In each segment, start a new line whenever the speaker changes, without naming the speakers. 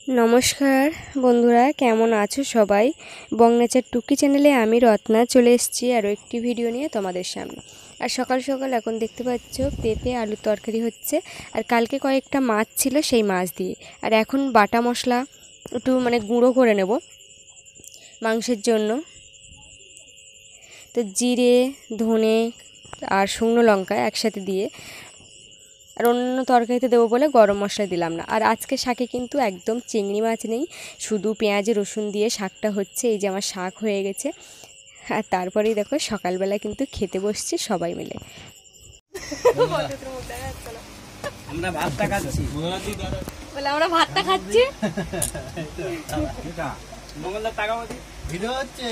নমস্কার বন্ধুরা, কেমন আছো সবাই? বংনেচার টুকি চ্যানেলে আমি রত্না চলে এসেছি আরও একটি ভিডিও নিয়ে তোমাদের সামনে। আর সকাল সকাল এখন দেখতে পাচ্ছ পেঁপে আলুর তরকারি হচ্ছে, আর কালকে কয়েকটা মাছ ছিল সেই মাছ দিয়ে। আর এখন বাটা মশলা একটু গুঁড়ো করে নেব মাংসের জন্য। তো জিরে, ধনে আর শুকনো লঙ্কা একসাথে দিয়ে, আর অন্য তরকারিতে দেবো বলে গরম মশলা দিলাম না। আর আজকে শাকে কিন্তু একদম চিংড়ি মাছ নেই, শুধু পেঁয়াজ রসুন দিয়ে শাকটা হচ্ছে। এই যে আমার শাক হয়ে গেছে। আর তারপরেই দেখো সকালবেলা কিন্তু খেতে বসছি সবাই মিলে।
আমরা ভাতটা খাচ্ছি।
বলে আমরা ভাতটা খাচ্ছি।
মঙ্গলদার টাকা মতো ভিডিও হচ্ছে,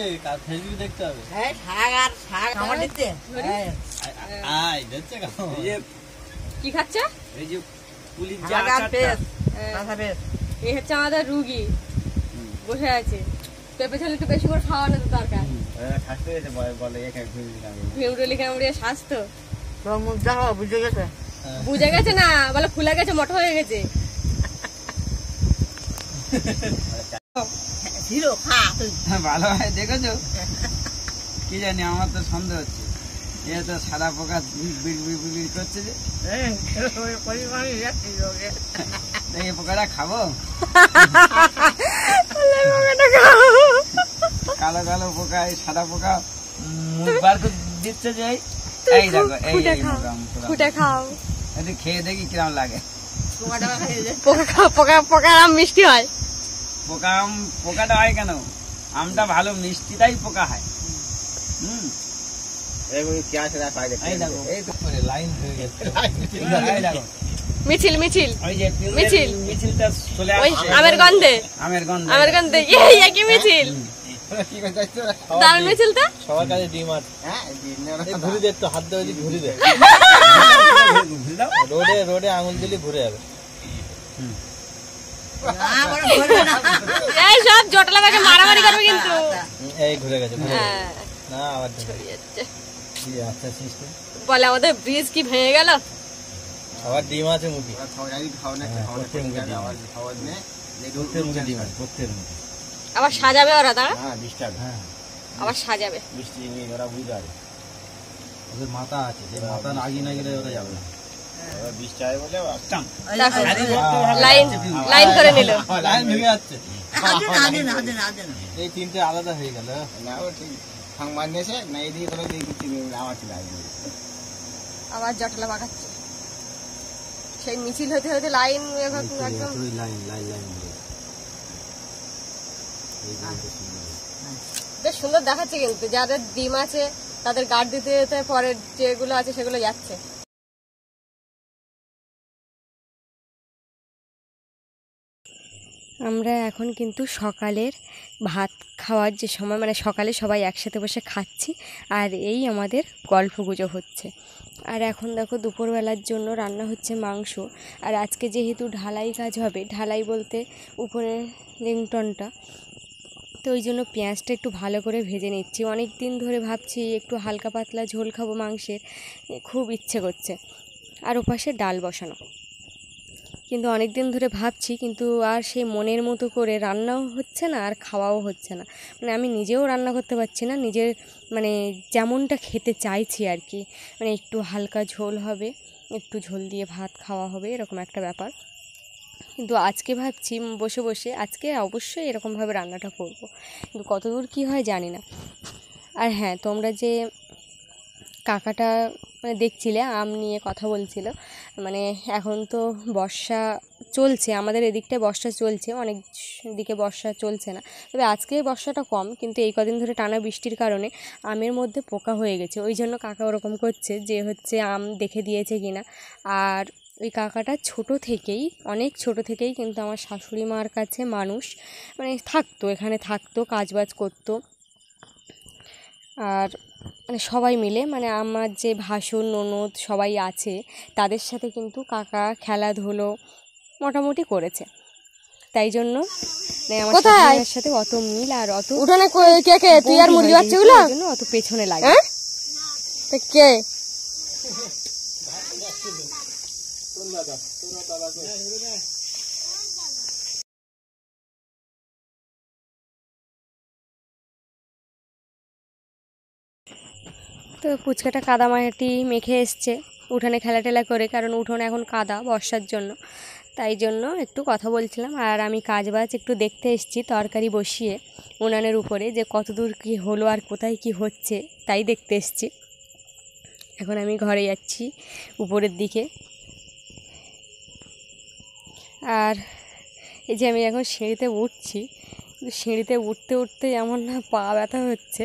ফেসবুক দেখতে হবে।
হ্যাঁ, শাক আর শাক আমার দিতে।
আয় দেখছে কাও।
কি খাচ্ছে?
এই যে পুলিশ যা
শাক আর পেঁয়াজ,
আচ্ছা
পেঁয়াজ।
এই হচ্ছে আমাদের রুগী বসে আছে। পেঁপে ছেলে একটু বেশি করে খাওয়ানো তো দরকার।
খাসতে এসে বলে এক এক ঘুরে দিলাম।
ভেউরলি কামড়িয়ে স্বাস্থ্য
তোর মুখ দেখো, বুঝে গেছে।
বুঝে গেছে না, বলে ফুলে গেছে, মোটা হয়ে গেছে।
হিরো খা তুই।
ভালো হয় দেখেছো? কি জানি, আমার তো সন্দেহ হচ্ছে। এ তো সাদা পোকা বিড় করছে যে।
পরিমাণই যাচ্ছি লোকে।
এই পোকাটা খাবো? কালো কালো পোকা, এই সাদা পোকা মুখ বার করে দিচ্ছে যে। এই দেখো, এই
ফুটে খাও,
একটু খেয়ে দেখি কিরম লাগে।
পোকার আম মিষ্টি হয়।
পোকাটা হয় কেন? আমটা ভালো মিষ্টি, তাই পোকা হয়।
মিছিল মিছিল
মিছিল মিছিলটা চলে আসছে
আমের গন্ধে।
আমের গন্ধে
কি মিছিল, দারুণ মিছিলটা।
সবার কাছে ডিম আছে। ঘুরি দে, একটু হাত দেওয়া ঘুরি দে। রোডে আঙুল দিলে ঘুরে যাবে।
এই সব জটলা ব্যাগে মারামারি করবে কিন্তু।
এই ঘুরে গেছে, না আবার আচ্ছা সিস্টেম
বলে আমাদের ব্রিজ কি ভেঙে গেল।
সবার ডিম আছে মুখে।
আবার সাজাবে ওরা, তারা
হ্যাঁ
আবার সাজাবে।
বৃষ্টি নিয়ে ওরা বুঝতে পারে, ওদের মাথা আছে, যে মাথা লাগিয়ে না গেলে ওরা যাবে না।
লাইন করে নিল,
লাইন ভেঙে যাচ্ছে।
এই
তিনটে আলাদা হয়ে গেল।
আবার জটলা পাকাচ্ছে। সেই মিছিল হতে হতে লাইন একদম বেশ সুন্দর দেখাচ্ছে। কিন্তু যাদের ডিম আছে তাদের গার্ড দিতে দিতে পরের যেগুলো আছে সেগুলো যাচ্ছে। আমরা এখন কিন্তু সকালের ভাত খাওয়ার যে সময়, সকালে সবাই একসাথে বসে খাচ্ছি, আর এই আমাদের গল্পগুজব হচ্ছে। আর এখন দেখো দুপুরবেলার জন্য রান্না হচ্ছে মাংস। আর আজকে যেহেতু ঢালাই কাজ হবে, ঢালাই বলতে উপরে লিংটনটা, তো ওই জন্য পেঁয়াজটা একটু ভালো করে ভেজে নিচ্ছি। অনেক দিন ধরে ভাবছি একটু হালকা পাতলা ঝোল খাবো মাংসের, খুব ইচ্ছে করছে। আর ওপাশে ডাল বসানো, কিন্তু অনেক দিন ধরে ভাবছি, কিন্তু আর সেই মনের মতো করে রান্নাও হচ্ছে না আর খাওয়াও হচ্ছে না। আমি নিজেও রান্না করতে পারছি না, নিজের যেমনটা খেতে চাইছি আর কি। একটু হালকা ঝোল হবে, একটু ঝোল দিয়ে ভাত খাওয়া হবে, এরকম একটা ব্যাপার। কিন্তু আজকে ভাবছি বসে বসে আজকে অবশ্যই এরকমভাবে রান্নাটা করব, কিন্তু কতদূর কী হয় জানি না। আর হ্যাঁ, তোমরা যে কাকাটা দেখছিলে আম নিয়ে কথা বলছিল, এখন তো বর্ষা চলছে, আমাদের এদিকটায় বর্ষা চলছে, অনেক দিকে বর্ষা চলছে না। তবে আজকে বর্ষাটা কম, কিন্তু এই কদিন ধরে টানা বৃষ্টির কারণে আমের মধ্যে পোকা হয়ে গেছে। ওই জন্য কাকা ওরকম করছে যে আম দেখে দিয়েছে কিনা। আর ওই কাকাটা অনেক ছোট থেকেই কিন্তু আমার শাশুড়ি মার কাছে মানুষ, থাকতো, এখানে থাকতো, কাজবাজ করতো। আর সবাই মিলে আমার যে ভাসুর ননদ সবাই আছে, তাদের সাথে কিন্তু কাকা খেলাধুলো মোটামুটি করেছে। তাই জন্য আমার শাশুড়ির সাথে অত মিল আর অত উঠোনে কে তুই আর মুরগি বাচ্চাগুলো অত পেছনে লাগে কে তো পুচকাটা কাদা মাটি মেখে এসছে উঠোনে খেলা টেলা করে, কারণ উঠোনে এখন কাদা বর্ষার জন্য, তাই জন্য একটু কথা বলছিলাম। আর আমি কাজ বাজ একটু দেখতে এসেছি তরকারি বসিয়ে উনানের উপরে, যে কতদূর কী হলো আর কোথায় কি হচ্ছে তাই দেখতে এসেছি। এখন আমি ঘরে যাচ্ছি উপরের দিকে। আর এই যে আমি এখন সিঁড়িতে উঠছি, সিঁড়িতে উঠতে উঠতে এমন না পা ব্যথা হচ্ছে,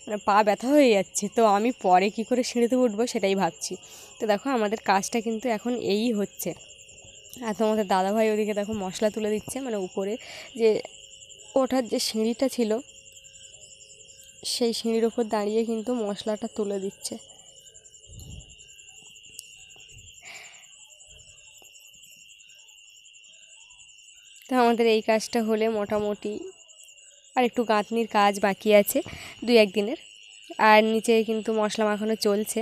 মানে পা ব্যথা হয়ে যাচ্ছে। তো আমি পরে কি করে সিঁড়িতে উঠবো সেটাই ভাবছি। তো দেখো আমাদের কাজটা কিন্তু এখন এই হচ্ছে। আর তোমাদের দাদাভাই ওদিকে দেখো মশলা তুলে দিচ্ছে, মানে উপরে যে ওঠার যে সিঁড়িটা ছিল সেই সিঁড়ির ওপর দাঁড়িয়ে কিন্তু মশলাটা তুলে দিচ্ছে। তো আমাদের এই কাজটা হলে মোটামুটি আর একটু গাঁথনির কাজ বাকি আছে 2-1 দিনের, আর নিচে কিন্তু মশলা মাখানো চলছে।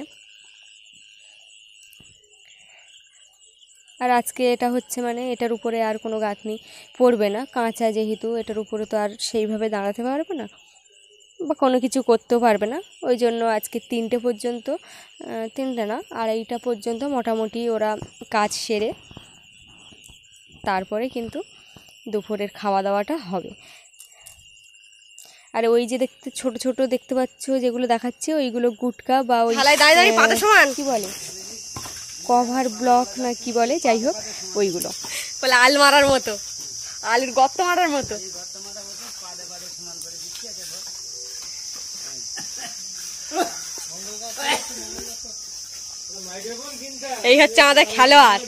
আর আজকে এটা হচ্ছে মানে এটার উপরে আর কোনো গাঁথনি পড়বে না, কাঁচা যেহেতু এটার উপরে তো আর সেইভাবে দাঁড়াতে পারবে না বা কোনো কিছু করতেও পারবে না। ওই জন্য আজকে 3টে পর্যন্ত, 3টে না 2:30টা পর্যন্ত মোটামুটি ওরা কাজ সেরে তারপরে কিন্তু দুপুরের খাওয়া দাওয়াটা হবে। আর ওই যে দেখতে ছোট ছোট দেখতে পাচ্ছ যেগুলো দেখাচ্ছে, ওইগুলো গুটকা বা ওই কি বলে কভার ব্লক না কি বলে, যাই হোক ওইগুলো
বলে আল মারার মতো, আলুর গর্ত মারার মতো। এই হচ্ছে আমাদের খেলোয়াড়।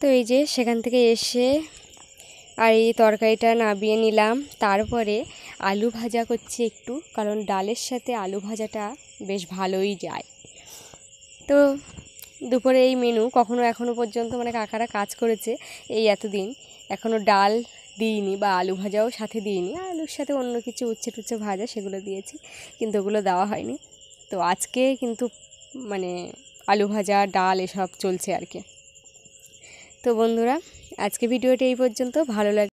তো এই যে সেখান থেকে এসে আর এই তরকারিটা নামিয়ে নিলাম। তারপরে আলু ভাজা করছি একটু, কারণ ডালের সাথে আলু ভাজাটা বেশ ভালোই যায়। তো দুপুরে এই মেনু এখনও পর্যন্ত মানে কাকারা কাজ করেছে এই এতদিন, এখনও ডাল দিইনি বা আলু ভাজাও সাথে দিইনি, আলুর সাথে অন্য কিছু উচ্ছে টুচ্ছে ভাজা সেগুলো দিয়েছি, কিন্তু ওগুলো দেওয়া হয়নি। তো আজকে কিন্তু মানে আলু ভাজা ডাল এসব চলছে আর কি। তো বন্ধুরা আজকে ভিডিওটি এই পর্যন্ত। ভালো লাগে